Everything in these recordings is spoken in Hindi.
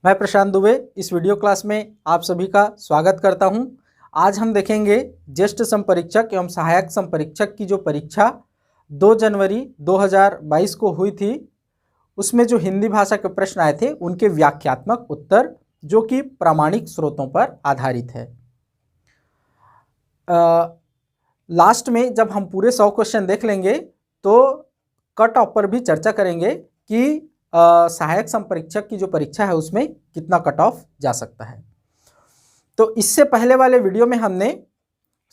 मैं प्रशांत दुबे इस वीडियो क्लास में आप सभी का स्वागत करता हूं। आज हम देखेंगे ज्येष्ठ संपरीक्षक एवं सहायक संपरीक्षक की जो परीक्षा 2 जनवरी 2022 को हुई थी, उसमें जो हिंदी भाषा के प्रश्न आए थे उनके व्याख्यात्मक उत्तर, जो कि प्रामाणिक स्रोतों पर आधारित है। लास्ट में जब हम पूरे 100 क्वेश्चन देख लेंगे तो कट ऑफ पर भी चर्चा करेंगे कि सहायक संपरीक्षक की जो परीक्षा है उसमें कितना कट ऑफ जा सकता है। तो इससे पहले वाले वीडियो में हमने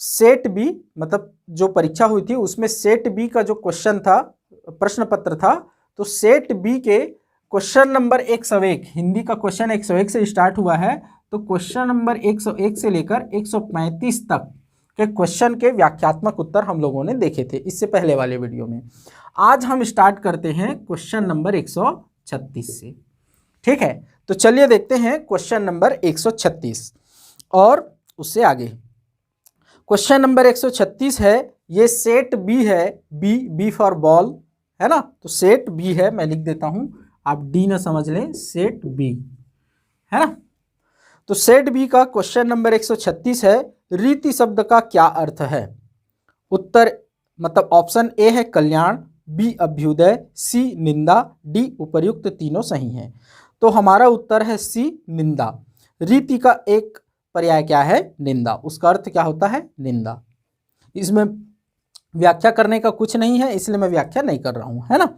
सेट बी, मतलब जो परीक्षा हुई थी उसमें सेट बी का जो क्वेश्चन था, प्रश्न पत्र था, तो सेट बी के क्वेश्चन नंबर 101, हिंदी का क्वेश्चन 101 से स्टार्ट हुआ है, तो क्वेश्चन नंबर 101 से लेकर 135 तक के क्वेश्चन के व्याख्यात्मक उत्तर हम लोगों ने देखे थे इससे पहले वाले वीडियो में। आज हम स्टार्ट करते हैं क्वेश्चन नंबर 136 से। ठीक है, तो चलिए देखते हैं क्वेश्चन नंबर 136 और उससे आगे। क्वेश्चन नंबर 136 है, ये सेट बी है, बी फॉर बॉल है ना, तो सेट बी है, मैं लिख देता हूं, आप डी ना समझ लें, सेट बी है ना। तो सेट बी का क्वेश्चन नंबर 136 है, रीति शब्द का क्या अर्थ है। उत्तर मतलब ऑप्शन ए है कल्याण, बी अभ्युदय, सी निंदा, डी उपर्युक्त तीनों सही हैं। तो हमारा उत्तर है सी निंदा। रीति का एक पर्याय क्या है, निंदा, उसका अर्थ क्या होता है, निंदा। इसमें व्याख्या करने का कुछ नहीं है, इसलिए मैं व्याख्या नहीं कर रहा हूं, है ना।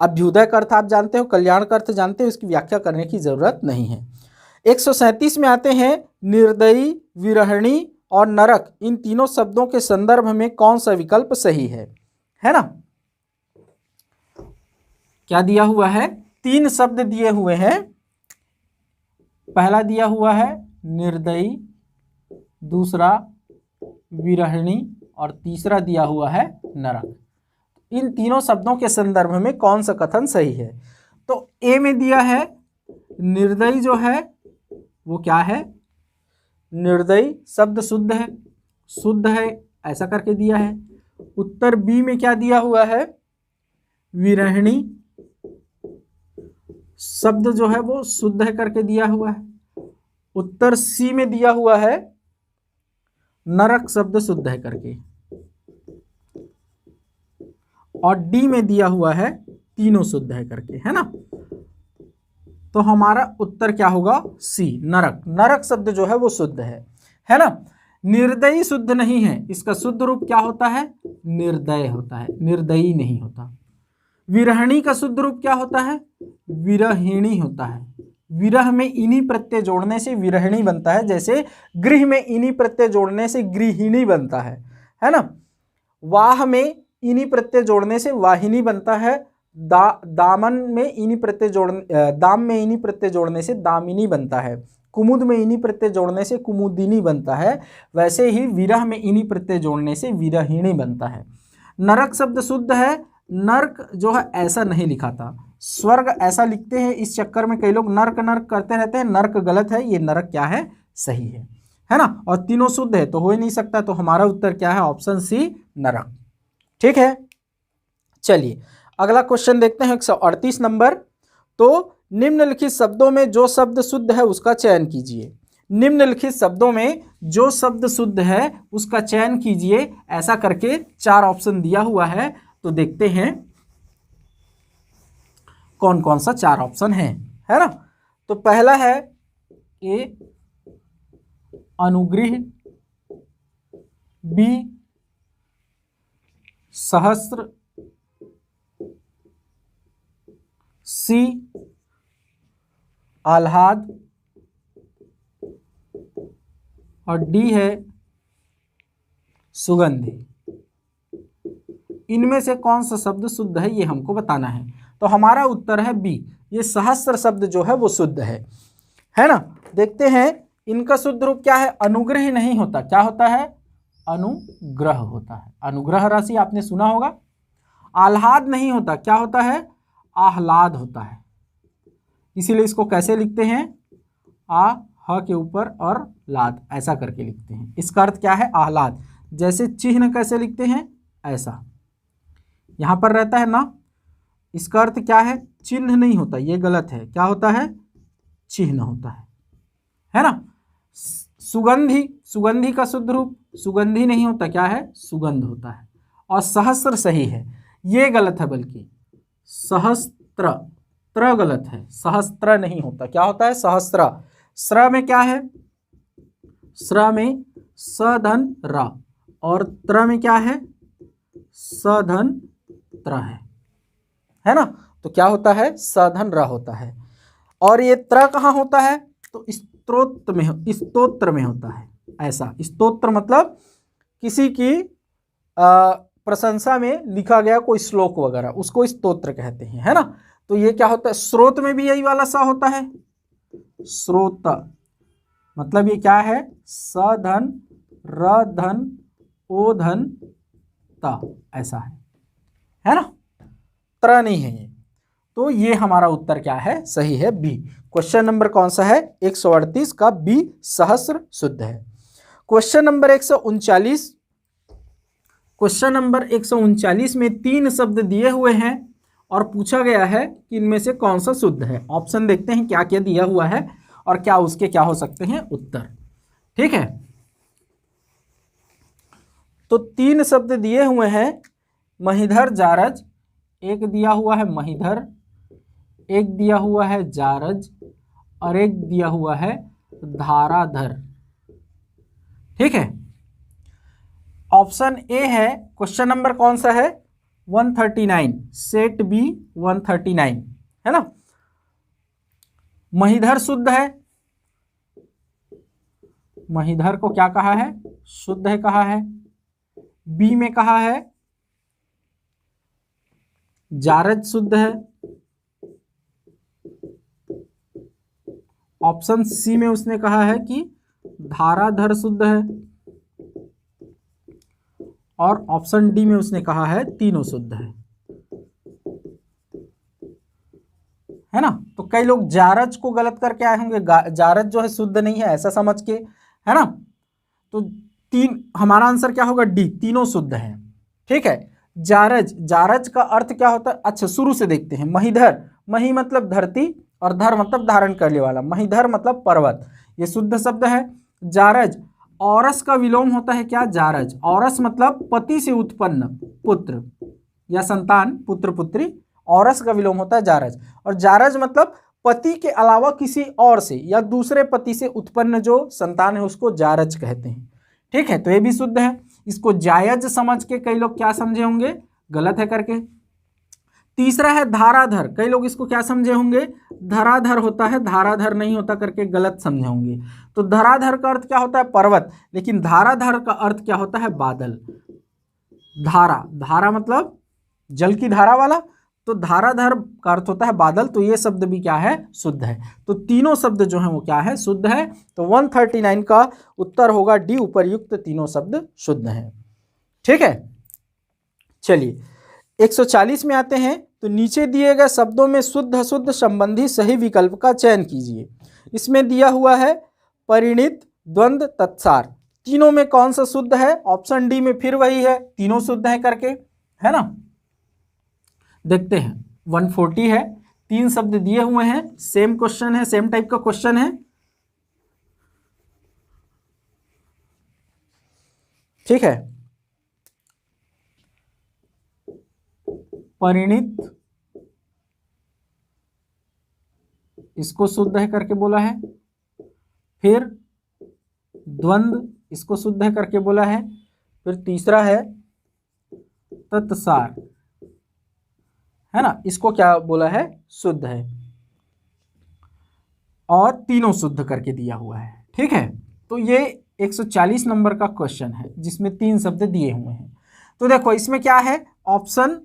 अभ्युदय का अर्थ आप जानते हो, कल्याण का अर्थ जानते हो, इसकी व्याख्या करने की जरूरत नहीं है। 137 में आते हैं, निर्दयी, विरहिणी और नरक, इन तीनों शब्दों के संदर्भ में कौन सा विकल्प सही है ना। क्या दिया हुआ है, 3 शब्द दिए हुए हैं। पहला दिया हुआ है निर्दयी, दूसरा विरहिणी और तीसरा दिया हुआ है नरक। इन तीनों शब्दों के संदर्भ में कौन सा कथन सही है। तो ए में दिया है निर्दयी, जो है वो क्या है, निर्दयी शब्द शुद्ध है ऐसा करके दिया है। उत्तर बी में क्या दिया हुआ है, विरहिणी शब्द जो है वो शुद्ध है करके दिया हुआ है। उत्तर सी में दिया हुआ है नरक शब्द शुद्ध है करके, और डी में दिया हुआ है तीनों शुद्ध है करके, है ना। तो हमारा उत्तर क्या होगा, सी नरक शब्द जो है वो शुद्ध है ना। निर्दयी शुद्ध नहीं है, इसका शुद्ध रूप क्या होता है, निर्दय होता है, निर्दयी नहीं होता। विरहिणी का शुद्ध रूप क्या होता है, विरहिणी होता है। विरह में इनी प्रत्यय जोड़ने से विरहिणी बनता है, जैसे गृह में इनी प्रत्यय जोड़ने से गृहिणी बनता है ना। वाह में इनी प्रत्यय जोड़ने से वाहिनी बनता है। दामन में इनी प्रत्यय दाम में इनी प्रत्यय जोड़ने से दामिनी बनता है। कुमुद में इनी प्रत्यय जोड़ने से कुमुदिनी बनता है। वैसे ही विरह में इनी प्रत्यय जोड़ने से विरहिणी बनता है। नरक शब्द शुद्ध है, नर्क जो है ऐसा नहीं लिखा था, स्वर्ग ऐसा लिखते हैं, इस चक्कर में कई लोग नर्क करते रहते हैं। नर्क गलत है, ये नरक क्या है, सही है ना। और तीनों शुद्ध है तो हो ही नहीं सकता, तो हमारा उत्तर क्या है, ऑप्शन सी नरक। ठीक है, चलिए अगला क्वेश्चन देखते हैं, 138 नंबर। तो निम्नलिखित शब्दों में जो शब्द शुद्ध है उसका चयन कीजिए। निम्नलिखित शब्दों में जो शब्द शुद्ध है उसका चयन कीजिए, ऐसा करके 4 ऑप्शन दिया हुआ है। तो देखते हैं कौन कौन सा 4 ऑप्शन है ना। तो पहला है ए अनुग्रह, बी सहस्त्र, सी आह्लाद और डी है सुगंधि। इनमें से कौन सा शब्द शुद्ध है ये हमको बताना है। तो हमारा उत्तर है बी, ये सहस्त्र शब्द जो है वो शुद्ध है ना। देखते हैं इनका शुद्ध रूप क्या है, अनुग्रह नहीं होता, क्या होता है, अनुग्रह होता है, अनुग्रह राशि आपने सुना होगा। आह्लाद नहीं होता, क्या होता है, आह्लाद होता है। इसीलिए इसको कैसे लिखते हैं, आ ह के ऊपर और लाद ऐसा करके लिखते हैं। इसका अर्थ क्या है, आह्लाद। जैसे चिन्ह कैसे लिखते हैं, ऐसा यहां पर रहता है ना, इसका अर्थ क्या है, चिन्ह नहीं होता, ये गलत है, क्या होता है, चिन्ह होता है ना। सुगंधी, सुगंधी का शुद्ध रूप सुगंधी नहीं होता, क्या है, सुगंध होता है। और सहस्त्र सही है, ये गलत है, बल्कि सहस्त्र, त्र गलत है, सहस्त्र नहीं होता, क्या होता है, सहस्त्र। स्र में क्या है, स्र में स धन र, और त्र में क्या है, स धन त्र है ना। तो क्या होता है, स धन र होता है। और ये त्र कहाँ होता है, तो स्तोत्र में, स्तोत्र में होता है। ऐसा स्तोत्र मतलब किसी की प्रशंसा में लिखा गया कोई श्लोक वगैरह, उसको स्तोत्र कहते हैं, है ना। तो ये क्या होता है, स्रोत में भी यही वाला सा होता है, स्रोत मतलब ये क्या है, स धन र धन ओ धन त, ऐसा है ना, त्र नहीं है ये। तो ये हमारा उत्तर क्या है, सही है बी। क्वेश्चन नंबर कौन सा है, 138 का बी सहस्र शुद्ध है। क्वेश्चन नंबर 139, क्वेश्चन नंबर 139 में 3 शब्द दिए हुए हैं और पूछा गया है कि इनमें से कौन सा शुद्ध है। ऑप्शन देखते हैं क्या क्या दिया हुआ है और क्या उसके क्या हो सकते हैं उत्तर, ठीक है। तो 3 शब्द दिए हुए हैं, महिधर जारज, एक दिया हुआ है महिधर, एक दिया हुआ है जारज, और एक दिया हुआ है धाराधर, ठीक है। ऑप्शन ए है, क्वेश्चन नंबर कौन सा है, 139, सेट बी 139, है ना। महिधर शुद्ध है, महिधर को क्या कहा है, शुद्ध है कहा है। बी में कहा है जारज शुद्ध है। ऑप्शन सी में उसने कहा है कि धाराधर शुद्ध है, और ऑप्शन डी में उसने कहा है तीनों शुद्ध है ना। तो कई लोग जारज को गलत करके आए होंगे, जारज जो है शुद्ध नहीं है ऐसा समझ के, है ना। तो हमारा आंसर क्या होगा, डी, तीनों शुद्ध है, ठीक है। जारज, जारज का अर्थ क्या होता है, अच्छा शुरू से देखते हैं। महिधर, मही मतलब धरती और धर मतलब धारण करने वाला, महिधर मतलब पर्वत, ये शुद्ध शब्द है। जारज, औरस का विलोम होता है क्या, जारज। औरस मतलब पति से उत्पन्न पुत्र या संतान, पुत्र पुत्री, औरस का विलोम होता है जारज। और जारज मतलब पति के अलावा किसी और से या दूसरे पति से उत्पन्न जो संतान है उसको जारज कहते हैं, ठीक है। तो ये भी शुद्ध है। इसको जायज समझ के कई लोग क्या समझे होंगे, गलत है करके। तीसरा है धाराधर, कई लोग इसको क्या समझे होंगे, धराधर होता है, धाराधर नहीं होता करके गलत समझे होंगे। तो धराधर का अर्थ क्या होता है, पर्वत, लेकिन धाराधर का अर्थ क्या होता है, बादल। धारा, धारा मतलब जल की धारा वाला, तो धाराधर का अर्थ होता है बादल। तो ये शब्द भी क्या है, शुद्ध है। तो तीनों शब्द जो है वो क्या है, शुद्ध है। तो 139 का उत्तर होगा डी, उपर्युक्त तीनों शब्द शुद्ध हैं, ठीक है। चलिए 140 में आते हैं। तो नीचे दिए गए शब्दों में शुद्ध अशुद्ध संबंधी सही विकल्प का चयन कीजिए। इसमें दिया हुआ है परिणित, द्वंद्व, तत्सार, तीनों में कौन सा शुद्ध है। ऑप्शन डी में फिर वही है, तीनों शुद्ध है करके, है ना। देखते हैं 140 है, 3 शब्द दिए हुए हैं, सेम क्वेश्चन है, सेम टाइप का क्वेश्चन है, ठीक है। परिणित इसको शुद्ध है करके बोला है, फिर द्वंद्व इसको शुद्ध है करके बोला है, फिर तीसरा है तत्सार, है ना, इसको क्या बोला है, शुद्ध है, और तीनों शुद्ध करके दिया हुआ है, ठीक है। तो ये 140 नंबर का क्वेश्चन है जिसमें 3 शब्द दिए हुए हैं। तो देखो इसमें क्या है, ऑप्शन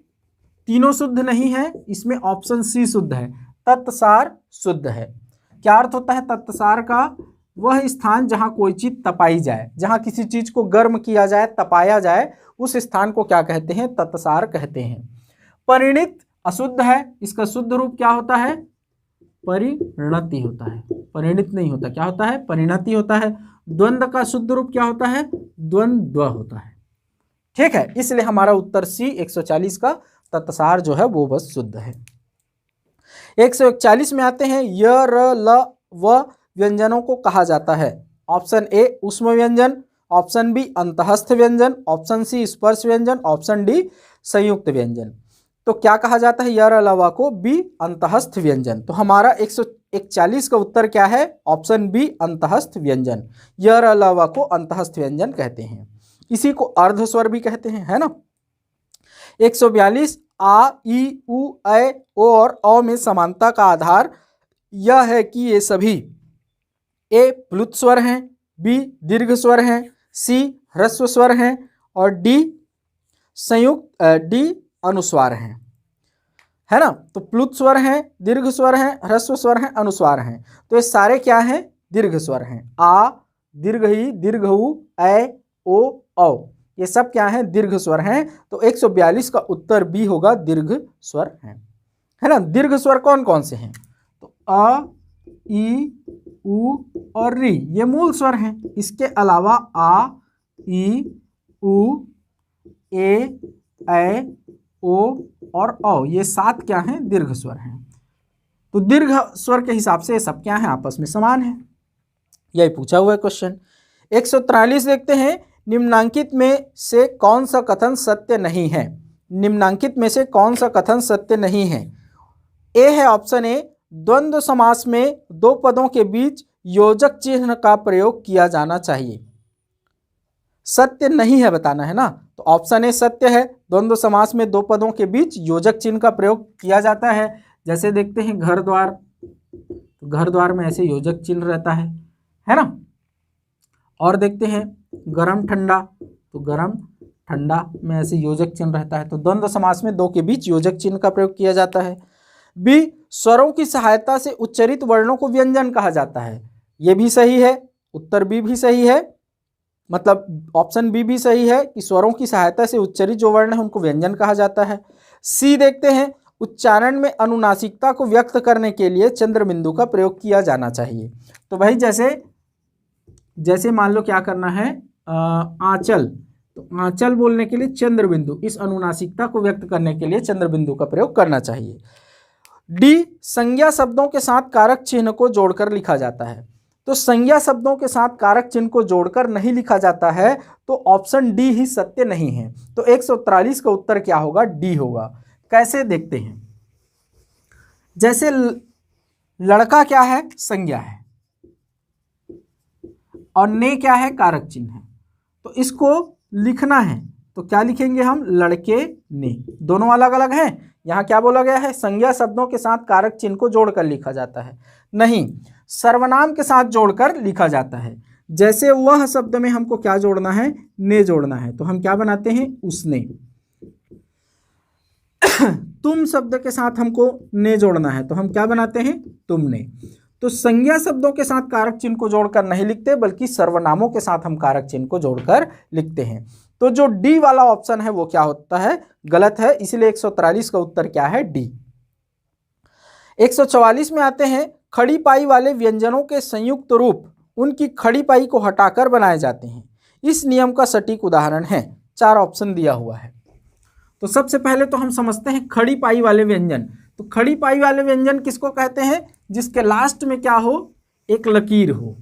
तीनों शुद्ध नहीं है, इसमें ऑप्शन सी शुद्ध है, तत्सार शुद्ध है। क्या अर्थ होता है तत्सार का, वह स्थान जहां कोई चीज तपाई जाए, जहां किसी चीज को गर्म किया जाए, तपाया जाए, उस स्थान को क्या कहते हैं, तत्सार कहते हैं। परिणित अशुद्ध है, इसका शुद्ध रूप क्या होता है, परिणति होता है, परिणित नहीं होता, क्या होता है, परिणति होता है। द्वंद्व का शुद्ध रूप क्या होता है, द्वंद्व होता है, ठीक है। इसलिए हमारा उत्तर सी 140 का तत्सार जो है वो बस शुद्ध है। 141 में आते हैं, य र ल वह व्यंजनों को कहा जाता है? ऑप्शन ए ऊष्म व्यंजन, ऑप्शन बी अंतःस्थ व्यंजन, ऑप्शन सी स्पर्श व्यंजन, ऑप्शन डी संयुक्त व्यंजन। तो क्या कहा जाता है यर अलावा को? बी अंतःस्थ व्यंजन। तो हमारा 141 का उत्तर क्या है? ऑप्शन बी अंतःस्थ व्यंजन। यर अलावा को अंतःस्थ व्यंजन कहते हैं, इसी को अर्ध स्वर भी कहते हैं, है ना। 142 आ, ई, उ, ऐ, ओ और औ में समानता का आधार यह है कि ये सभी ए प्लुत स्वर हैं, बी दीर्घ स्वर हैं, सी ह्रस्व स्वर हैं और डी संयुक्त डी अनुस्वार हैं, है ना। तो प्लुत स्वर हैं, दीर्घ स्वर हैं, ह्रस्व स्वर हैं, अनुस्वार हैं। तो ये सारे क्या हैं? दीर्घ स्वर हैं। आ, दीर्घ ई, दीर्घ उ, ऐ, ओ, औ, ये सब क्या हैं? दीर्घ स्वर हैं। तो 142 का उत्तर बी होगा, दीर्घ स्वर है ना। दीर्घ स्वर कौन कौन से हैं? तो अ, ई, उ और री ये मूल स्वर हैं। इसके अलावा आ, ई, उ, ए, ऐ, ओ और औ ये 7 क्या हैं? दीर्घ स्वर हैं। तो दीर्घ स्वर के हिसाब से ये सब क्या हैं? आपस में समान हैं। यही पूछा हुआ है क्वेश्चन। 143 देखते हैं, निम्नांकित में से कौन सा कथन सत्य नहीं है? निम्नांकित में से कौन सा कथन सत्य नहीं है? ए है ऑप्शन ए, द्वंद्व समास में दो पदों के बीच योजक चिन्ह का प्रयोग किया जाना चाहिए। सत्य नहीं है बताना है ना। तो ऑप्शन ए सत्य है, द्वंद्व समास में दो पदों के बीच योजक चिन्ह का प्रयोग किया जाता है। जैसे देखते हैं घर द्वार, तो घर द्वार में ऐसे योजक चिन्ह रहता है ना। और देखते हैं गरम ठंडा, तो गरम ठंडा में ऐसे योजक चिन्ह रहता है। तो द्वंद्व समास में दो के बीच योजक चिन्ह का प्रयोग किया जाता है। बी, स्वरों की सहायता से उच्चरित वर्णों को व्यंजन कहा जाता है। यह भी सही है, उत्तर बी भी सही है, मतलब ऑप्शन बी भी सही है कि स्वरों की सहायता से उच्चरित जो वर्ण है उनको व्यंजन कहा जाता है। सी देखते हैं, उच्चारण में अनुनासिकता को व्यक्त करने के लिए चंद्र बिंदु का प्रयोग किया जाना चाहिए। तो भाई जैसे मान लो क्या करना है, आंचल, तो आंचल बोलने के लिए चंद्र बिंदु, इस अनुनासिकता को व्यक्त करने के लिए चंद्र बिंदु का प्रयोग करना चाहिए। डी, संज्ञा शब्दों के साथ कारक चिन्ह को जोड़कर लिखा जाता है। तो संज्ञा शब्दों के साथ कारक चिन्ह को जोड़कर नहीं लिखा जाता है, तो ऑप्शन डी ही सत्य नहीं है। तो 143 का उत्तर क्या होगा? डी होगा। कैसे देखते हैं, जैसे लड़का क्या है? संज्ञा है, और ने क्या है? कारक चिन्ह है। तो इसको लिखना है तो क्या लिखेंगे हम? लड़के ने। दोनों अलग अलग हैं। यहाँ क्या बोला गया है? संज्ञा शब्दों के साथ कारक चिन्ह को जोड़कर लिखा जाता है, नहीं सर्वनाम के साथ जोड़कर लिखा जाता है। जैसे वह शब्द में हमको क्या जोड़ना है? ने जोड़ना है, तो हम क्या बनाते हैं? उसने। तुम शब्द के साथ हमको ने जोड़ना है, तो हम क्या बनाते हैं? तुमने। तो संज्ञा शब्दों के साथ कारक चिन्ह को जोड़कर नहीं लिखते, बल्कि सर्वनामों के साथ हम कारक चिन्ह को जोड़कर लिखते हैं। तो जो डी वाला ऑप्शन है वो क्या होता है? गलत है, इसलिए 143 का उत्तर क्या है? डी। 144 में आते हैं, खड़ी पाई वाले व्यंजनों के संयुक्त रूप उनकी खड़ी पाई को हटाकर बनाए जाते हैं। इस नियम का सटीक उदाहरण है। 4 ऑप्शन दिया हुआ है। तो सबसे पहले तो हम समझते हैं खड़ी पाई वाले व्यंजन। तो खड़ी पाई वाले व्यंजन किसको कहते हैं? जिसके लास्ट में क्या हो? एक लकीर हो।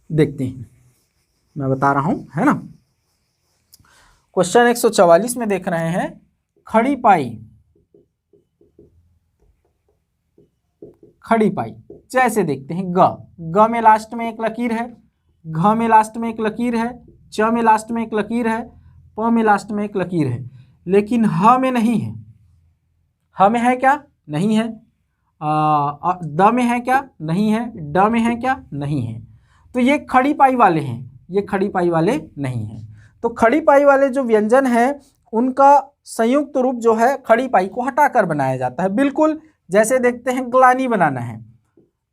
देखते हैं, मैं बता रहा हूं, है ना। क्वेश्चन 144 में देख रहे हैं, खड़ी पाई, खड़ी पाई जैसे देखते हैं ग में लास्ट में एक लकीर है, घ में लास्ट में एक लकीर है, च में लास्ट में एक लकीर है, प में लास्ट में एक लकीर है, लेकिन ह में नहीं है। ह में है क्या? नहीं है। द में है क्या? नहीं है। ड में है क्या? नहीं है। तो ये खड़ी पाई वाले हैं, ये खड़ी पाई वाले नहीं हैं। तो खड़ी पाई वाले जो व्यंजन हैं उनका संयुक्त रूप जो है खड़ी पाई को हटाकर बनाया जाता है। बिल्कुल जैसे देखते हैं ग्लानी बनाना है,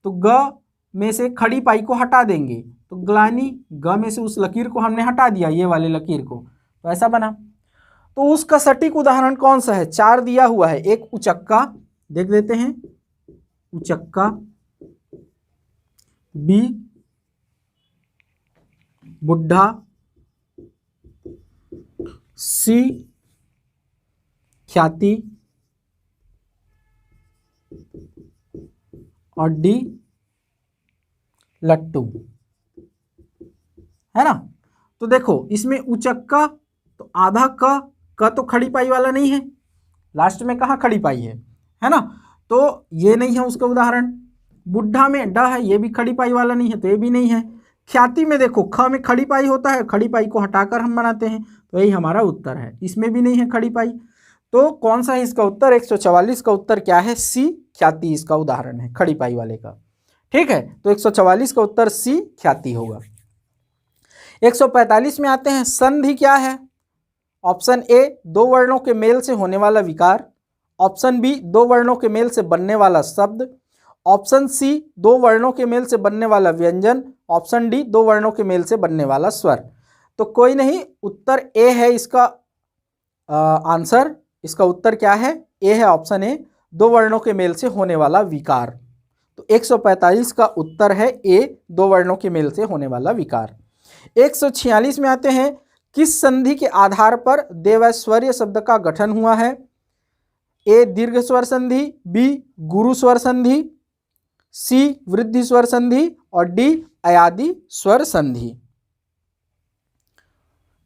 तो ग में से खड़ी पाई को हटा देंगे, तो ग्लानी, ग में से उस लकीर को हमने हटा दिया, ये वाले लकीर को, तो ऐसा बना। तो उसका सटीक उदाहरण कौन सा है? 4 दिया हुआ है। एक उचक्का, देख लेते हैं, उचक्का, बी बुढ़ा, सी ख्याति और डी लट्टू, है ना। तो देखो इसमें उचक का तो आधा का तो खड़ी पाई वाला नहीं है, लास्ट में कहाँ खड़ी पाई है ना, तो ये नहीं है उसका उदाहरण। बुढ़ा में ड है, ये भी खड़ी पाई वाला नहीं है, तो ये भी नहीं है। ख्याति में देखो ख में खड़ी पाई होता है, खड़ी पाई को हटाकर हम बनाते हैं, तो यही हमारा उत्तर है। इसमें भी नहीं है खड़ी पाई, तो कौन सा है इसका उत्तर? 144 का उत्तर क्या है? सी, ख्याति इसका उदाहरण है खड़ी पाई वाले का। ठीक है, तो 144 का उत्तर सी, ख्याति होगा। 145 में आते हैं, संधि क्या है? ऑप्शन ए दो वर्णों के मेल से होने वाला विकार, ऑप्शन बी दो वर्णों के मेल से बनने वाला शब्द, ऑप्शन सी दो वर्णों के मेल से बनने वाला व्यंजन, ऑप्शन डी दो वर्णों के मेल से बनने वाला स्वर। तो कोई नहीं, उत्तर ए है इसका आंसर। इसका उत्तर क्या है? ए है, ऑप्शन ए, दो वर्णों के मेल से होने वाला विकार। तो 145 का उत्तर है ए, दो वर्णों के मेल से होने वाला विकार। 146 में आते हैं, किस संधि के आधार पर देवैश्वर्य शब्द का गठन हुआ है? ए दीर्घ स्वर संधि, बी गुरु स्वर संधि, सी वृद्धि स्वर संधि और डी अयादि स्वर संधि।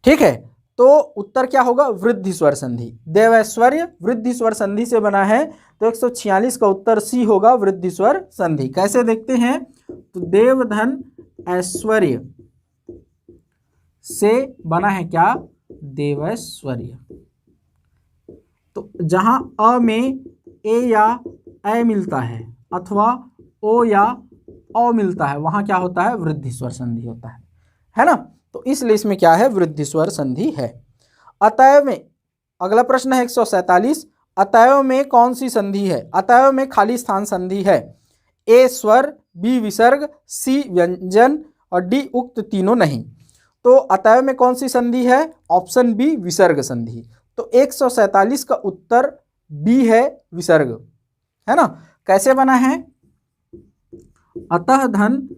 ठीक है, तो उत्तर क्या होगा? वृद्धि स्वर संधि। देवैश्वर्य वृद्धि स्वर संधि से बना है, तो 146 का उत्तर सी होगा, वृद्धि स्वर संधि। कैसे देखते हैं? तो देवधन ऐश्वर्य से बना है क्या? देवैश्वर्य। तो जहां अ में ए या ए मिलता है अथवा ओ या औ मिलता है, वहां क्या होता है? वृद्धि स्वर संधि होता है ना। तो इसलिए इसमें क्या है? वृद्धि स्वर संधि है। अतएव में अगला प्रश्न है 147, अतएव में कौन सी संधि है? अतएव में खाली स्थान संधि है। ए स्वर, बी विसर्ग, सी व्यंजन और डी उक्त तीनों नहीं। तो अतएव में कौन सी संधि है? ऑप्शन बी विसर्ग संधि। तो 147 का उत्तर बी है, विसर्ग, है ना। कैसे बना है? अतः धन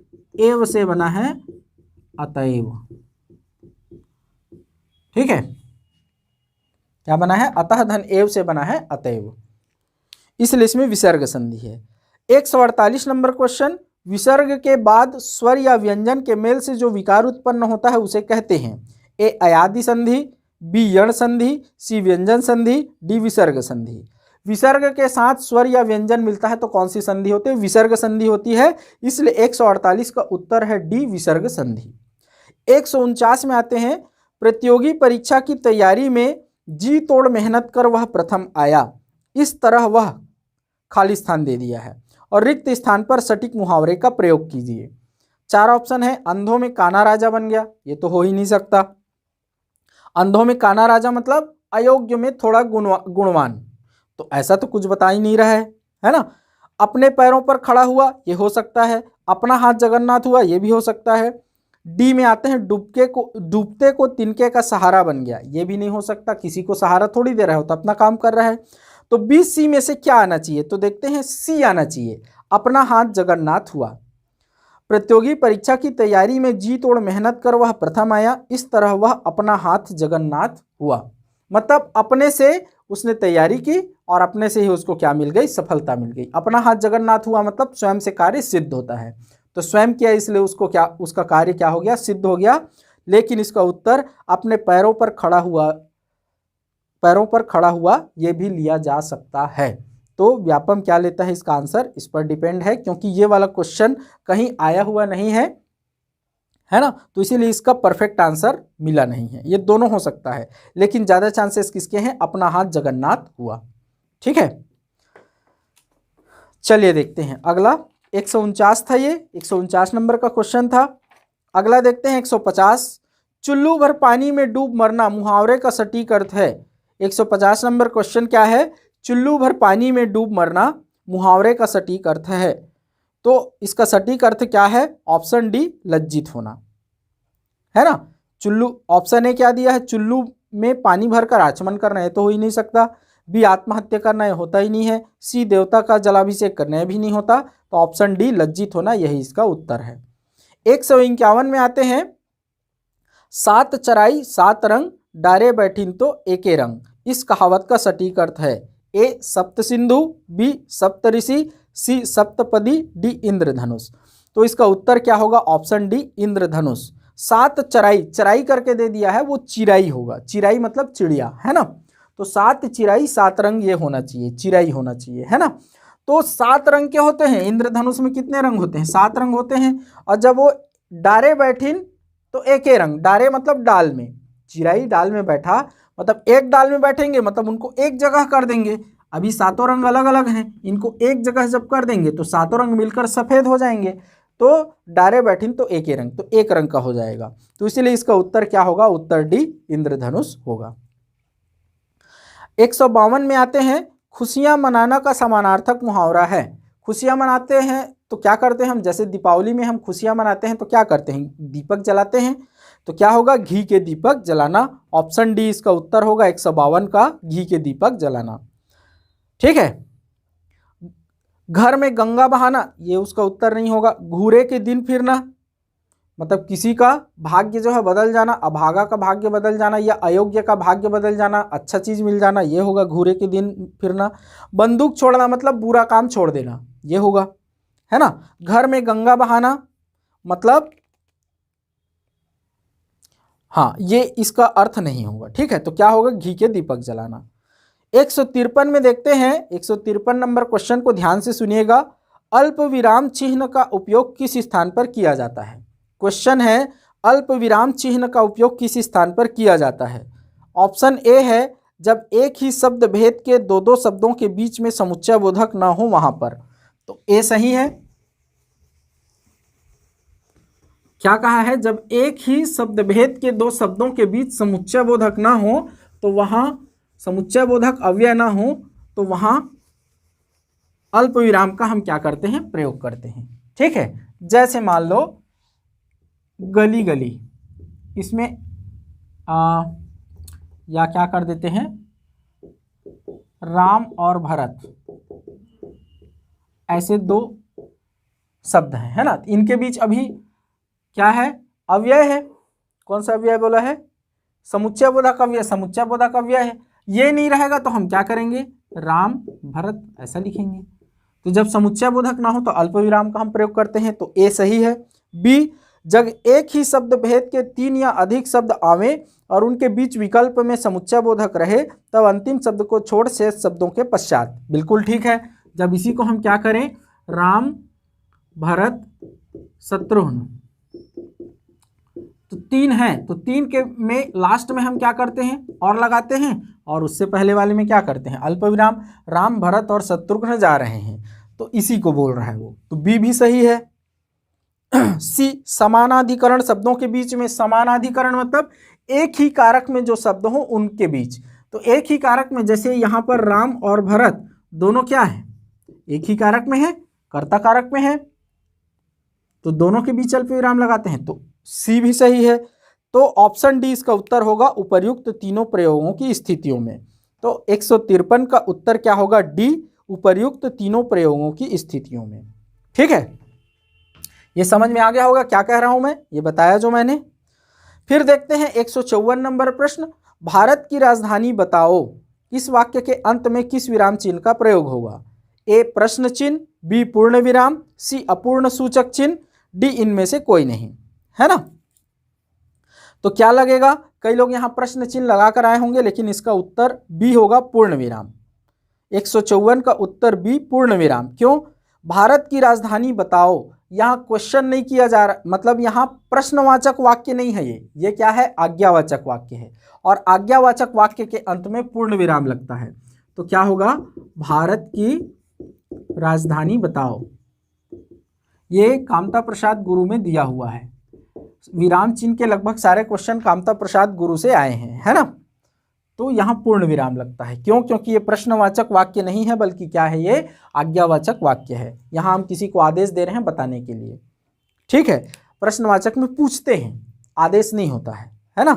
एव से बना है अतएव। ठीक है, क्या बना है? अतः धन एव से बना है अतएव, इसलिए इसमें विसर्ग संधि है। 148 नंबर क्वेश्चन, विसर्ग के बाद स्वर या व्यंजन के मेल से जो विकार उत्पन्न होता है उसे कहते हैं। ए अयादि संधि, बी यण संधि, सी व्यंजन संधि, डी विसर्ग संधि। विसर्ग के साथ स्वर या व्यंजन मिलता है तो कौन सी संधि होती है? विसर्ग संधि होती है, इसलिए 148 का उत्तर है डी, विसर्ग संधि। 149 में आते हैं, प्रतियोगी परीक्षा की तैयारी में जी तोड़ मेहनत कर वह प्रथम आया, इस तरह वह खाली स्थान दे दिया है और रिक्त स्थान पर सटीक मुहावरे का प्रयोग कीजिए। 4 ऑप्शन है। अंधों में काना राजा बन गया, ये तो हो ही नहीं सकता। अंधों में काना राजा मतलब अयोग्य में थोड़ा गुणवान, तो ऐसा तो कुछ बता ही नहीं रहा है ना। अपने पैरों पर खड़ा हुआ, ये हो सकता है। अपना हाथ जगन्नाथ हुआ, ये भी हो सकता है। डी में आते हैं, डूबते को तिनके का सहारा बन गया, ये भी नहीं हो सकता, किसी को सहारा थोड़ी दे रहा हो, तो अपना काम कर रहा है। तो बी सी में से क्या आना चाहिए? तो देखते हैं, सी आना चाहिए, अपना हाथ जगन्नाथ हुआ। प्रतियोगी परीक्षा की तैयारी में जी तोड़ मेहनत कर वह प्रथम आया, इस तरह वह अपना हाथ जगन्नाथ हुआ। मतलब अपने से उसने तैयारी की और अपने से ही उसको क्या मिल गई? सफलता मिल गई। अपना हाथ जगन्नाथ हुआ मतलब स्वयं से कार्य सिद्ध होता है, तो स्वयं किया इसलिए उसको क्या, उसका कार्य क्या हो गया? सिद्ध हो गया। लेकिन इसका उत्तर अपने पैरों पर खड़ा हुआ ये भी लिया जा सकता है। तो व्यापम क्या लेता है इसका आंसर? इस पर डिपेंड है, क्योंकि ये वाला क्वेश्चन कहीं आया हुआ नहीं है ना, तो इसीलिए इसका परफेक्ट आंसर मिला नहीं है। ये दोनों हो सकता है, लेकिन ज्यादा चांसेस किसके हैं? अपना हाथ जगन्नाथ हुआ। ठीक है, चलिए देखते हैं अगला। 149 था ये, 149 नंबर का क्वेश्चन था। अगला देखते हैं 150, चुल्लू भर पानी में डूब मरना मुहावरे का सटीक अर्थ है। 150 नंबर क्वेश्चन क्या है? चुल्लू भर पानी में डूब मरना मुहावरे का सटीक अर्थ है। तो इसका सटीक अर्थ क्या है? ऑप्शन डी, लज्जित होना, है ना। चुल्लू, ऑप्शन ए क्या दिया है? चुल्लू में पानी भरकर आचमन करना, है तो हो ही नहीं सकता। बी आत्महत्या करना, है होता ही नहीं है। सी देवता का जलाभिषेक करना, भी नहीं होता। तो ऑप्शन डी, लज्जित होना, यही इसका उत्तर है। 151 में आते हैं, 7 चराई 7 रंग डारे बैठीन तो एके रंग, इस कहावत का सटीक अर्थ है। ए सप्त सिंधु, बी सप्त ऋषि, सी सप्तपदी, डी इंद्रधनुष। तो इसका उत्तर क्या होगा? ऑप्शन डी इंद्रधनुष। 7 चराई, चराई करके दे दिया है, वो चिराई होगा। चिराई मतलब चिड़िया, है ना। तो 7 चिराई 7 रंग ये होना चाहिए, चिराई होना चाहिए, है ना। तो 7 रंग के होते हैं। इंद्रधनुष में कितने रंग होते हैं? 7 रंग होते हैं। और जब वो डारे बैठिन तो एक ही रंग, डारे मतलब डाल में, चिराई डाल में बैठा मतलब एक डाल में बैठेंगे मतलब उनको एक जगह कर देंगे। अभी 7 रंग अलग अलग हैं, इनको एक जगह जब कर देंगे तो 7 रंग मिलकर सफेद हो जाएंगे। तो डारे बैठिन तो एक ही रंग, तो एक रंग का हो जाएगा। तो इसीलिए इसका उत्तर क्या होगा? उत्तर डी इंद्रधनुष होगा। 152 में आते हैं, खुशियां मनाना का समानार्थक मुहावरा है। खुशियां मनाते हैं तो क्या करते हैं हम? जैसे दीपावली में हम खुशियां मनाते हैं तो क्या करते हैं? दीपक जलाते हैं। तो क्या होगा? घी के दीपक जलाना। ऑप्शन डी इसका उत्तर होगा 152 का, घी के दीपक जलाना। ठीक है। घर में गंगा बहाना, ये उसका उत्तर नहीं होगा। घूरे के दिन फिरना मतलब किसी का भाग्य जो है बदल जाना, अभागा का भाग्य बदल जाना या अयोग्य का भाग्य बदल जाना, अच्छा चीज मिल जाना, ये होगा घूरे के दिन फिरना। बंदूक छोड़ना मतलब बुरा काम छोड़ देना, ये होगा, है ना। घर में गंगा बहाना मतलब हाँ, ये इसका अर्थ नहीं होगा। ठीक है, तो क्या होगा? घी के दीपक जलाना। 153 में देखते हैं, 153 नंबर क्वेश्चन को ध्यान से सुनिएगा। अल्प विराम चिन्ह का उपयोग किस स्थान पर किया जाता है? क्वेश्चन है, अल्प विराम चिन्ह का उपयोग किस स्थान पर किया जाता है? ऑप्शन ए है, जब एक ही शब्द भेद के दो दो शब्दों के बीच में समुच्चय बोधक ना हो वहां पर। तो ए सही है। क्या कहा है? जब एक ही शब्द भेद के दो शब्दों के बीच समुच्चय बोधक ना हो तो वहां समुच्चय बोधक अव्यय ना हो तो वहां अल्प विराम का हम क्या करते हैं? प्रयोग करते हैं। ठीक है, जैसे मान लो गली गली, इसमें या क्या कर देते हैं? राम और भरत, ऐसे दो शब्द हैं, है ना। इनके बीच अभी क्या है? अव्यय है। कौन सा अव्यय बोला है? समुच्चय बोधक अव्यय, समुच्चय बोधक अव्यय है। ये नहीं रहेगा तो हम क्या करेंगे? राम भरत ऐसा लिखेंगे। तो जब समुच्चय बोधक ना हो तो अल्प विराम का हम प्रयोग करते हैं। तो ए सही है। बी, जब एक ही शब्द भेद के 3 या अधिक शब्द आवे और उनके बीच विकल्प में समुच्चय बोधक रहे तब अंतिम शब्द को छोड़ शेष शब्दों के पश्चात। बिल्कुल ठीक है। जब इसी को हम क्या करें? राम भरत शत्रुघ्न, तो 3 है तो 3 के में लास्ट में हम क्या करते हैं? और लगाते हैं, और उससे पहले वाले में क्या करते हैं? अल्प विराम। राम भरत और शत्रुघ्न जा रहे हैं तो इसी को बोल रहा है वो, तो बी भी सही है। सी, समानाधिकरण शब्दों के बीच में, समानाधिकरण मतलब एक ही कारक में जो शब्द हो उनके बीच। तो एक ही कारक में, जैसे यहां पर राम और भरत दोनों क्या है? एक ही कारक में है, कर्ता कारक में है, तो दोनों के बीच अल्प विराम लगाते हैं। तो सी भी सही है। तो ऑप्शन डी इसका उत्तर होगा उपर्युक्त तीनों प्रयोगों की स्थितियों में। तो 153 का उत्तर क्या होगा? डी, उपर्युक्त तीनों प्रयोगों की स्थितियों में। ठीक है, ये समझ में आ गया होगा क्या कह रहा हूं मैं, ये बताया जो मैंने। फिर देखते हैं 154 नंबर प्रश्न, भारत की राजधानी बताओ, इस वाक्य के अंत में किस विराम चिन्ह का प्रयोग होगा? ए प्रश्न चिन्ह, बी पूर्ण विराम, सी अपूर्ण सूचक चिन्ह, डी इनमें से कोई नहीं, है ना। तो क्या लगेगा? कई लोग यहां प्रश्न चिन्ह लगाकर आए होंगे, लेकिन इसका उत्तर बी होगा पूर्ण विराम। 154 का उत्तर बी पूर्ण विराम। क्यों? भारत की राजधानी बताओ, यहां क्वेश्चन नहीं किया जा रहा, मतलब यहां प्रश्नवाचक वाक्य नहीं है, ये क्या है? आज्ञावाचक वाक्य है, और आज्ञावाचक वाक्य के अंत में पूर्ण विराम लगता है। तो क्या होगा? भारत की राजधानी बताओ। ये कामता प्रसाद गुरु में दिया हुआ है। विराम चिन्ह के लगभग सारे क्वेश्चन कामता प्रसाद गुरु से आए हैं, है ना। तो यहां पूर्ण विराम लगता है। क्यों? क्योंकि ये प्रश्नवाचक वाक्य नहीं है, बल्कि क्या है? ये आज्ञावाचक वाक्य है। यहां हम किसी को आदेश दे रहे हैं बताने के लिए। ठीक है, प्रश्नवाचक में पूछते हैं, आदेश नहीं होता है ना।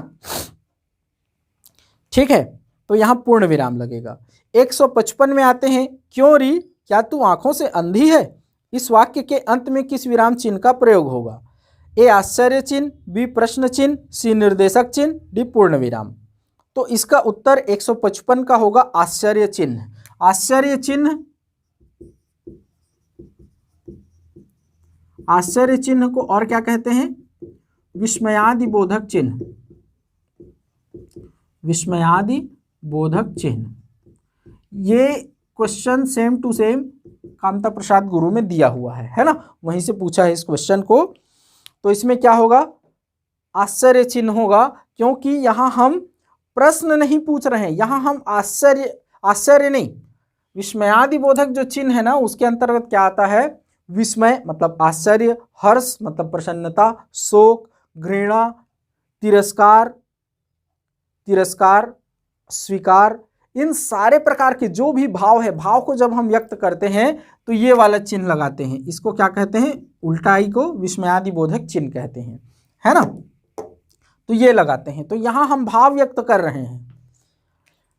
ठीक है, तो यहां पूर्ण विराम लगेगा। 155 में आते हैं, क्यों री क्या तू आंखों से अंधी है, इस वाक्य के अंत में किस विराम चिन्ह का प्रयोग होगा? ए आश्चर्य चिन्ह, बी प्रश्न चिन्ह, सी निर्देशक चिन्ह, डी पूर्ण विराम। तो इसका उत्तर 155 का होगा आश्चर्य चिन्ह। आश्चर्य चिन्ह आश्चर्य चिन्ह को और क्या कहते हैं? विस्मयादि बोधक चिन्ह, विस्मयादि बोधक चिन्ह। ये question same to same Kamta Prasad Guru में दिया हुआ है ना, वहीं से पूछा है इस क्वेश्चन को। तो इसमें क्या होगा? आश्चर्य चिन्ह होगा, क्योंकि यहाँ हम प्रश्न नहीं पूछ रहे हैं, यहाँ हम आश्चर्य नहीं, विस्मयादि बोधक जो चिन्ह है ना, उसके अंतर्गत क्या आता है? विस्मय मतलब आश्चर्य, हर्ष मतलब प्रसन्नता, शोक, घृणा, तिरस्कार, स्वीकार, इन सारे प्रकार के जो भी भाव है, भाव को जब हम व्यक्त करते हैं तो ये वाला चिन्ह लगाते हैं। इसको क्या कहते हैं? उल्टा आई को विस्मयादि बोधक चिन्ह कहते हैं, है ना। तो ये लगाते हैं, तो यहाँ हम भाव व्यक्त कर रहे हैं,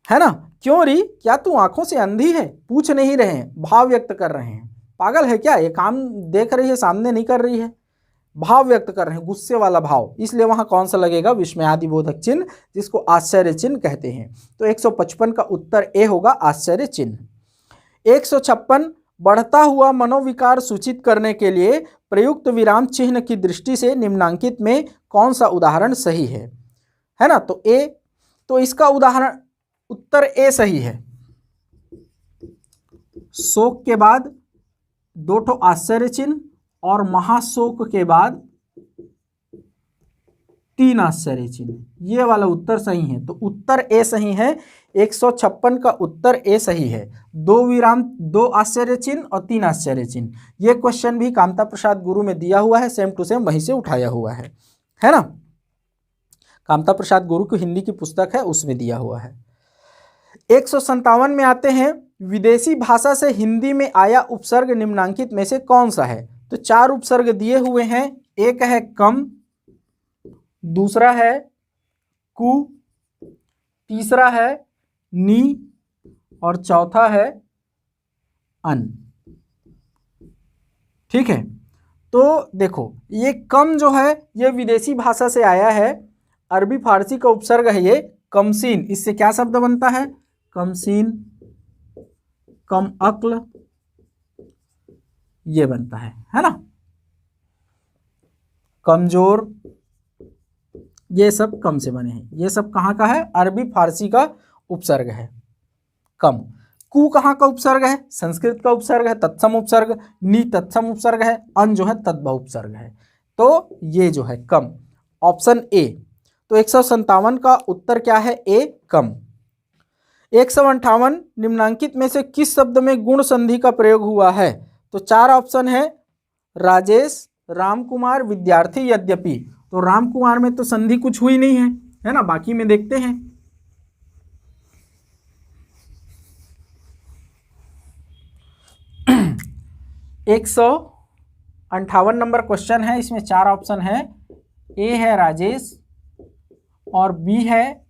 है ना। क्यों री, क्या तू आंखों से अंधी है? पूछ नहीं रहे हैं, भाव व्यक्त कर रहे हैं। पागल है क्या? ये काम देख रही है, सामने नहीं कर रही है, भाव व्यक्त कर रहे हैं, गुस्से वाला भाव, इसलिए वहां कौन सा लगेगा? विस्मयादि बोधक चिन्ह, जिसको आश्चर्य चिन्ह कहते हैं। तो 155 का उत्तर ए होगा, आश्चर्य चिन्ह। 156 बढ़ता हुआ मनोविकार सूचित करने के लिए प्रयुक्त विराम चिन्ह की दृष्टि से निम्नांकित में कौन सा उदाहरण सही है ना। तो ए, तो इसका उदाहरण उत्तर ए सही है। शोक के बाद 2 ठो आश्चर्य चिन्ह और महाशोक के बाद 3 आश्चर्य चिन्ह, ये वाला उत्तर सही है। तो उत्तर ए सही है, 156 का उत्तर ए सही है। 2 विराम, 2 आश्चर्य चिन्ह और 3 आश्चर्य चिन्ह। ये क्वेश्चन भी कामता प्रसाद गुरु में दिया हुआ है, सेम टू सेम वहीं से उठाया हुआ है ना। कामता प्रसाद गुरु की हिंदी की पुस्तक है, उसमें दिया हुआ है। 157 में आते हैं, विदेशी भाषा से हिंदी में आया उपसर्ग निम्नांकित में से कौन सा है? तो 4 उपसर्ग दिए हुए हैं, एक है कम, दूसरा है कु, तीसरा है नी और चौथा है अन। ठीक है, तो देखो ये कम जो है ये विदेशी भाषा से आया है, अरबी फारसी का उपसर्ग है ये कमसीन। इससे क्या शब्द बनता है? कमसीन, कम अक्ल, ये बनता है ना। कमजोर, ये सब कम से बने हैं। ये सब कहाँ का है? अरबी फारसी का उपसर्ग है कम। कु कहाँ का उपसर्ग है? संस्कृत का उपसर्ग है, तत्सम उपसर्ग। नी तत्सम उपसर्ग है, अन जो है तद्भव उपसर्ग है। तो ये जो है कम, ऑप्शन ए। तो 157 का उत्तर क्या है? ए, कम। 158 निम्नांकित में से किस शब्द में गुण संधि का प्रयोग हुआ है? तो 4 ऑप्शन है, राजेश, रामकुमार, विद्यार्थी, यद्यपि। तो रामकुमार में तो संधि कुछ हुई नहीं है ना, बाकी में देखते हैं। एक 158 नंबर क्वेश्चन है, इसमें 4 ऑप्शन है। ए है राजेश और बी है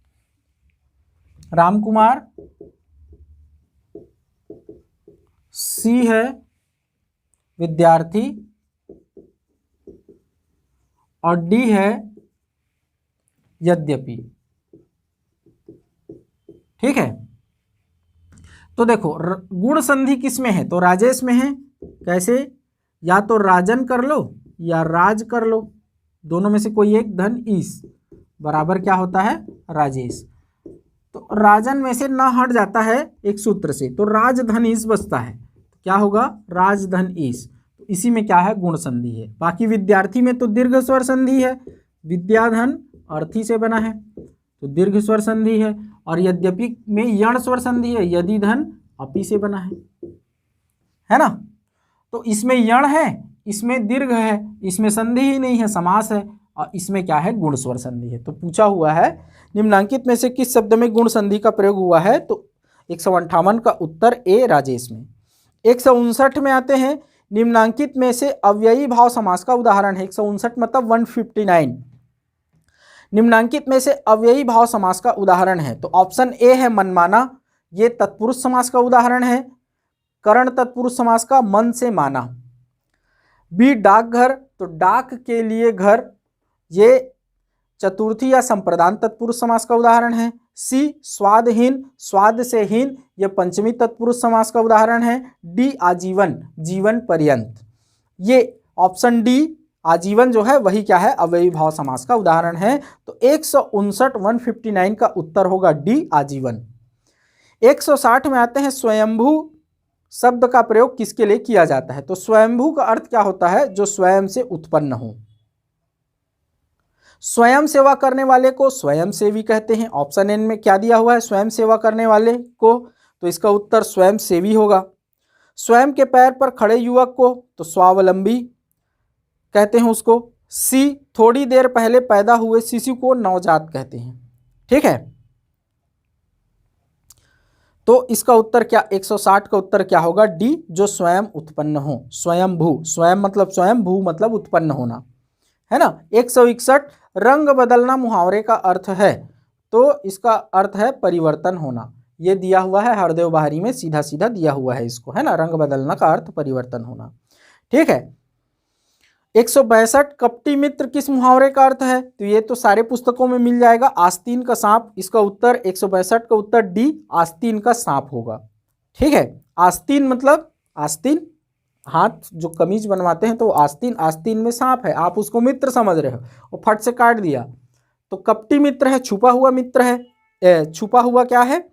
रामकुमार, सी है विद्यार्थी और डी है यद्यपि। ठीक है, तो देखो गुण संधि किस में है? तो राजेश में है। कैसे? या तो राजन कर लो या राज कर लो, दोनों में से कोई एक, धन ईस बराबर क्या होता है? राजेश। तो राजन में से ना हट जाता है एक सूत्र से, तो राज धन ईस बचता है। क्या होगा? राज धन ईस। तो इसी में क्या है? गुण संधि है। बाकी विद्यार्थी में तो दीर्घ स्वर संधि है, विद्याधन अर्थी से बना है तो दीर्घ स्वर संधि है, और यद्यपि में यण स्वर संधि है, यदि धन अपी से बना है ना। तो इसमें यण है, इसमें दीर्घ है, इसमें संधि ही नहीं है, समास है, और इसमें क्या है? गुण स्वर संधि है। तो पूछा हुआ है निम्नांकित में से किस शब्द में गुण संधि का प्रयोग हुआ है? तो 158 का उत्तर ए, राजेश में। 159 में आते हैं, निम्नांकित में से अव्ययी भाव समास का उदाहरण है। 159 मतलब 159। निम्नांकित में से अव्ययी भाव समास का उदाहरण है। तो ऑप्शन ए है मनमाना, ये तत्पुरुष समास का उदाहरण है। करण तत्पुरुष समास का मन से माना। बी डाकघर, तो डाक के लिए घर, ये चतुर्थी या संप्रदान तत्पुरुष समास का उदाहरण है। सी स्वादहीन, स्वाद से हीन, यह पंचमी तत्पुरुष समास का उदाहरण है। डी आजीवन, जीवन पर्यंत, ये ऑप्शन डी आजीवन जो है वही क्या है, अव्ययी भाव समास का उदाहरण है। तो 159 का उत्तर होगा डी आजीवन। 160 में आते हैं, स्वयंभू शब्द का प्रयोग किसके लिए किया जाता है? तो स्वयंभू का अर्थ क्या होता है? जो स्वयं से उत्पन्न हो। स्वयं सेवा करने वाले को स्वयं सेवी कहते हैं। ऑप्शन एन में क्या दिया हुआ है? स्वयं सेवा करने वाले को, तो इसका उत्तर स्वयं सेवी होगा। स्वयं के पैर पर खड़े युवक को तो स्वावलंबी कहते हैं उसको। सी, थोड़ी देर पहले पैदा हुए शिशु को नवजात कहते हैं। ठीक है, तो इसका उत्तर क्या, 160 का उत्तर क्या होगा? डी, जो स्वयं उत्पन्न हो। स्वयंभू, स्वयं मतलब स्वयं, भू मतलब उत्पन्न होना, है ना। 161 रंग बदलना मुहावरे का अर्थ है, तो इसका अर्थ है परिवर्तन होना। ये दिया हुआ है हरदेव बहारी में, सीधा सीधा दिया हुआ है इसको, है ना। रंग बदलना का अर्थ परिवर्तन होना। ठीक है। 162 कपटी मित्र किस मुहावरे का अर्थ है? तो ये तो सारे पुस्तकों में मिल जाएगा, आस्तीन का सांप। इसका उत्तर 162 का उत्तर डी, आस्तीन का सांप होगा। ठीक है, आस्तीन मतलब आस्तीन, हाथ जो कमीज बनवाते हैं तो आस्तीन, आस्तीन में सांप है, आप उसको मित्र समझ रहे हो और फट से काट दिया। तो कपटी मित्र है, छुपा हुआ मित्र है, छुपा हुआ क्या है?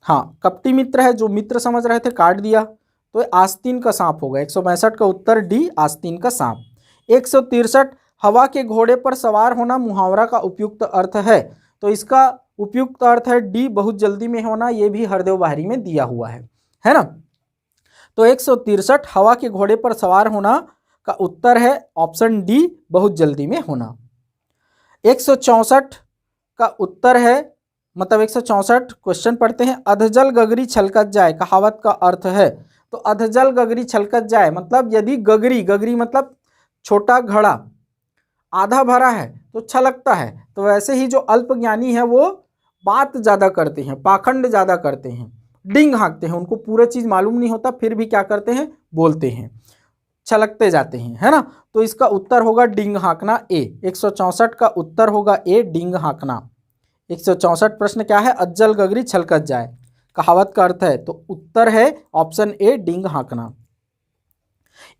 हाँ, कपटी मित्र है, जो मित्र समझ रहे थे काट दिया, तो आस्तीन का सांप होगा। 162 का उत्तर डी, आस्तीन का सांप। 163 हवा के घोड़े पर सवार होना मुहावरा का उपयुक्त अर्थ है, तो इसका उपयुक्त अर्थ है डी, बहुत जल्दी में होना। ये भी हरदेव बहारी में दिया हुआ है ना। तो 163 हवा के घोड़े पर सवार होना का उत्तर है ऑप्शन डी, बहुत जल्दी में होना। 164 का उत्तर है, मतलब 164 क्वेश्चन पढ़ते हैं। अधजल गगरी छलकत जाए कहावत का अर्थ है, तो अधजल गगरी छलकत जाए मतलब यदि गगरी, गगरी मतलब छोटा घड़ा आधा भरा है तो छलकता है, तो वैसे ही जो अल्पज्ञानी है वो बात ज़्यादा करते हैं, पाखंड ज़्यादा करते हैं, डिंग हाँकते हैं, उनको पूरा चीज़ मालूम नहीं होता फिर भी क्या करते हैं, बोलते हैं, छलकते जाते हैं, है ना। तो इसका उत्तर होगा डिंग हाँकना, ए। 164 का उत्तर होगा ए, डिंग हाँकना। 164 प्रश्न क्या है? अज्जल गगरी छलकत जाए कहावत का अर्थ है, तो उत्तर है ऑप्शन ए, डिंग हाँकना।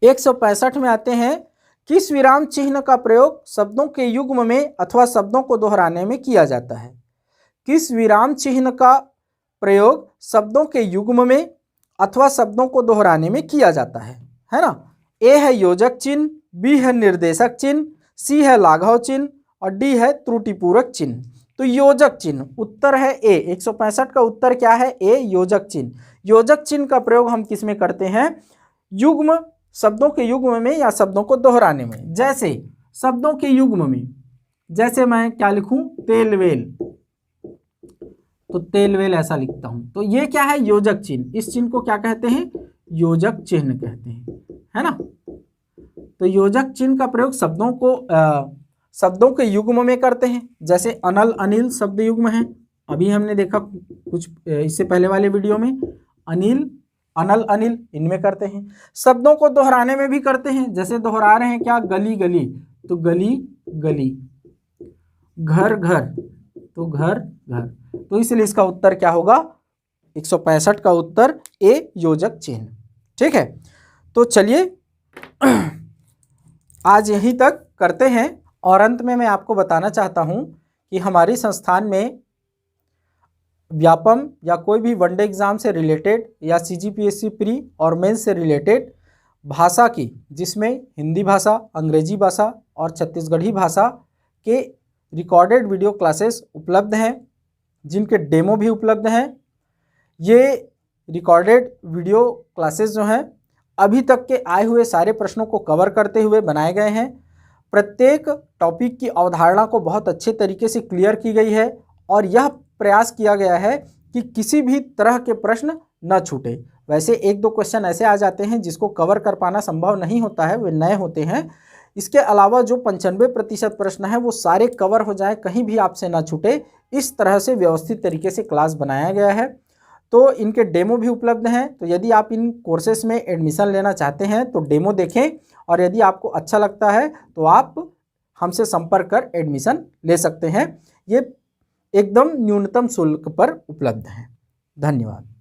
165 में आते हैं, किस विराम चिन्ह का प्रयोग शब्दों के युग्म में अथवा शब्दों को दोहराने में किया जाता है? किस विराम चिन्ह का प्रयोग शब्दों के युग्म में अथवा शब्दों को दोहराने में किया जाता है ना। ए है योजक चिन्ह, बी है निर्देशक चिन्ह, सी है लाघव चिन्ह और डी है त्रुटिपूरक चिन्ह। तो योजक चिन्ह उत्तर है ए। 165 का उत्तर क्या है? ए, योजक चिन्ह। योजक चिन्ह का प्रयोग हम किस में करते हैं? युग्म, शब्दों के युग्म में या शब्दों को दोहराने में। जैसे शब्दों के युग्म में, जैसे मैं क्या लिखूं? तेलवेल, तो तेलवेल ऐसा लिखता हूं, तो ये क्या है? योजक चिन्ह। इस चिन्ह को क्या कहते हैं? योजक चिन्ह कहते हैं, है ना। तो योजक चिन्ह का प्रयोग शब्दों के युग्म में करते हैं। जैसे अनल, अनिल शब्द युग्म है, अभी हमने देखा कुछ इससे पहले वाले वीडियो में, अनिल, अनल, अनिल, इनमें करते हैं। शब्दों को दोहराने में भी करते हैं, जैसे दोहरा रहे हैं क्या? गली, गली, तो गली, गली, घर, घर, तो घर, घर। तो इसलिए इसका उत्तर क्या होगा? 165 का उत्तर ए, योजक चिन्ह। ठीक है, तो चलिए आज यहीं तक करते हैं। और अंत में मैं आपको बताना चाहता हूं कि हमारी संस्थान में व्यापम या कोई भी वनडे एग्जाम से रिलेटेड या CGPSC प्री और मेंस से रिलेटेड भाषा की, जिसमें हिंदी भाषा, अंग्रेजी भाषा और छत्तीसगढ़ी भाषा के रिकॉर्डेड वीडियो क्लासेस उपलब्ध हैं, जिनके डेमो भी उपलब्ध हैं। ये रिकॉर्डेड वीडियो क्लासेस जो हैं अभी तक के आए हुए सारे प्रश्नों को कवर करते हुए बनाए गए हैं। प्रत्येक टॉपिक की अवधारणा को बहुत अच्छे तरीके से क्लियर की गई है और यह प्रयास किया गया है कि किसी भी तरह के प्रश्न न छूटे। वैसे एक दो क्वेश्चन ऐसे आ जाते हैं जिसको कवर कर पाना संभव नहीं होता है, वे नए होते हैं। इसके अलावा जो 95% प्रश्न हैं वो सारे कवर हो जाए, कहीं भी आपसे ना छूटे, इस तरह से व्यवस्थित तरीके से क्लास बनाया गया है। तो इनके डेमो भी उपलब्ध हैं, तो यदि आप इन कोर्सेस में एडमिशन लेना चाहते हैं तो डेमो देखें और यदि आपको अच्छा लगता है तो आप हमसे संपर्क कर एडमिशन ले सकते हैं। ये एकदम न्यूनतम शुल्क पर उपलब्ध है। धन्यवाद।